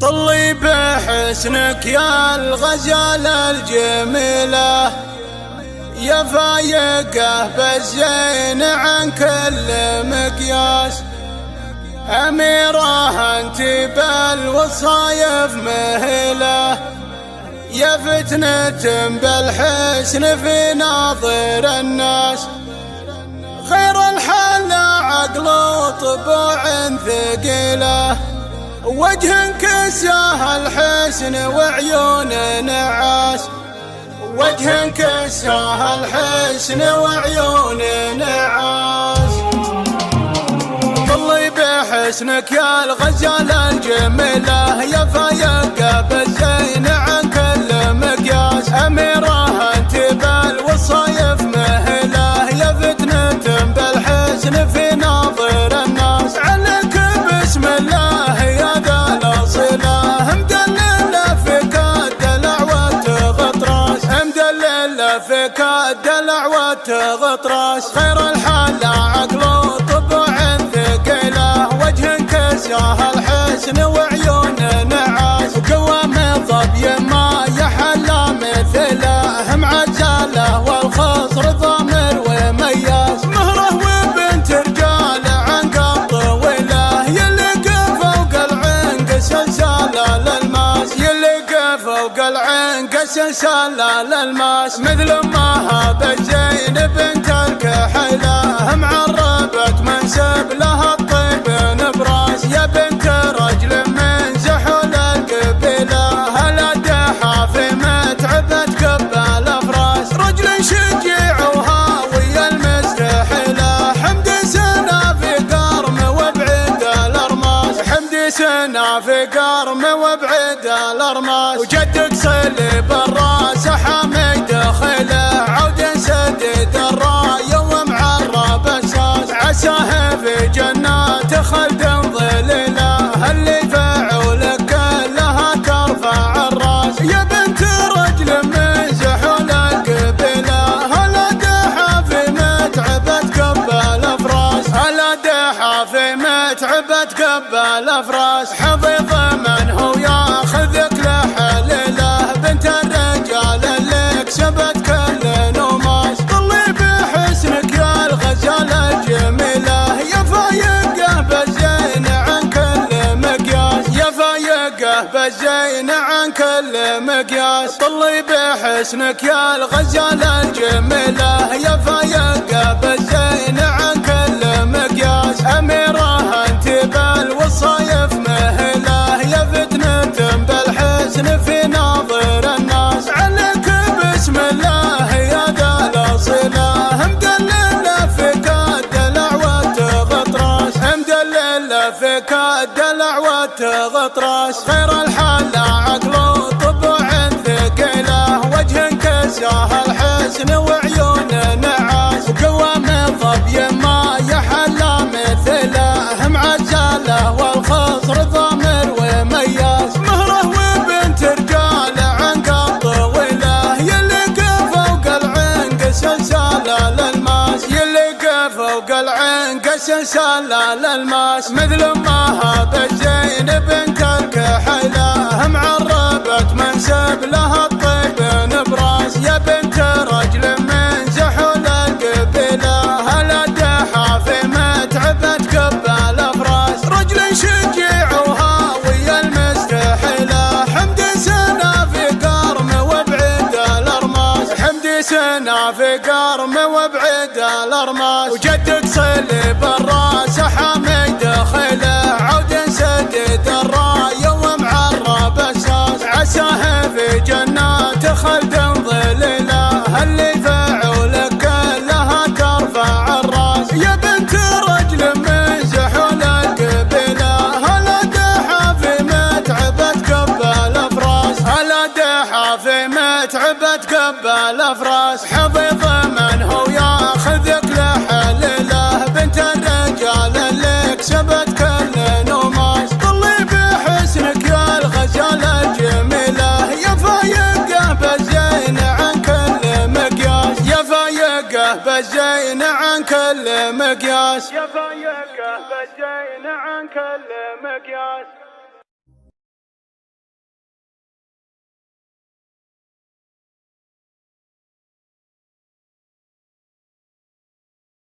طلي بحسنك يا الغزالة الجميلة، يا فايقة بالزين عن كل مقياس. أميرة أنت بالوصايف مهلة، يا فتنة بالحسن في ناظر الناس. خير الحل عقل وطبوع ثقيلة، وجه كساه الحسن وعيون نعاس. وجه كساه الحسن وعيون نعاس. طلي بحسنك يا الغزالة الجميلة، يا فايقة بالزين عن كل مقياس. أميرة أنت بالوصايف مهلة، يا فتنة بالحسن في ناظر الناس. عليك بسم الله يا ذا الأصيلة، مدللة فيك الدلع وتغطراس. مدللة فيك الدلع وتغطراس. خير الحال عقل وطبوع ثقيلة، وجه كساه الحسن وعيون نعاس. وقوام الظبي ما يحل مثله، معجله والخصر ضامر ومياس. مهره وبنت رجال عنق طويله، يلق فوق العنق سلسال للماس. يلق فوق العنق سلسال للماس. مثل امها بالزين بنت الكحيله، معربت منسب لها الطيب نبراس. يا بنت رجل من زحول القبيله، هلا دحافي متعبت قبال افراس. رجل شجيع وهاوي المستحيله، حمدي سنا في قرم وبعيد الارماس. حمدي سنا في قرم وبعيد الارماس. وجدك صليب الراس حميد خيله، عود سديد الرايه ومعرب الساس. عساه في جنات خلد ظليله، اللي فعولك كلها ترفع الراس. يا بنت رجل من زحول القبيله، هلا دحافي متعبت قبال افراس. هلا دحافي متعبت قبال افراس. حضيض من هو ياخذك لحليله، بنت الرجال اللي كسبت كل نوماس. طلي بحسنك يا الغزالة الجميلة، يا فايقة بالزين عن كل مقياس. يا فايقة بالزين عن كل مقياس. طلي بحسنك يا الغزالة الجميلة، يا فايقة بالزين عن كل مقياس. أميرة أنت بالوصايف مهلة، يا فتنة بالحسن في ناظر الناس. عليك بسم الله يا ذا الأصيلة، مدللة فيك الدلع وتغطراس. مدللة فيك الدلع وتغطراس. خير الحال عقل وطبوع ثقيلة، وجه كساه الحسن وعيون نعاس. وقوام الظبي ما يحل مثله، معجله والخصر ضامر ومياس. مهره وبنت رجال عنق طويله، يلق فوق العنق سلسال للماس. يلق فوق العنق سلسال للماس. مثل امها بالزين بنت الكحيله، معربت منسب لها الطيب نبراس. يا بنت رجل من زحول القبيله، هلا دحافي متعبت قبال افراس. رجل شجيع وهاوي المستحيله، حمدي سنا في قرم وبعيد الارماس. حمدي سنا في قرم وبعيد الارماس. وجدك صليب الراس حميد خيله، عود سديد الرايه ومعرب الساس. عساه في جنات خلد ظليله، اللي فعولك كلها ترفع الراس. يا بنت رجل من زحول القبيله، هلا دحافي متعبت قبال افراس. هلا دحافي متعبت قبال افراس. حضيض من هو ياخذك لحليله، بنت الرجال اللي كسبت كل نوماس. طلي بحسنك يا الغزالة الجميلة، يا فايقة بالزين عن كل مقياس. يا فايقة بالزين عن كل مقياس. يا فايقة بالزين عن كل مقياس.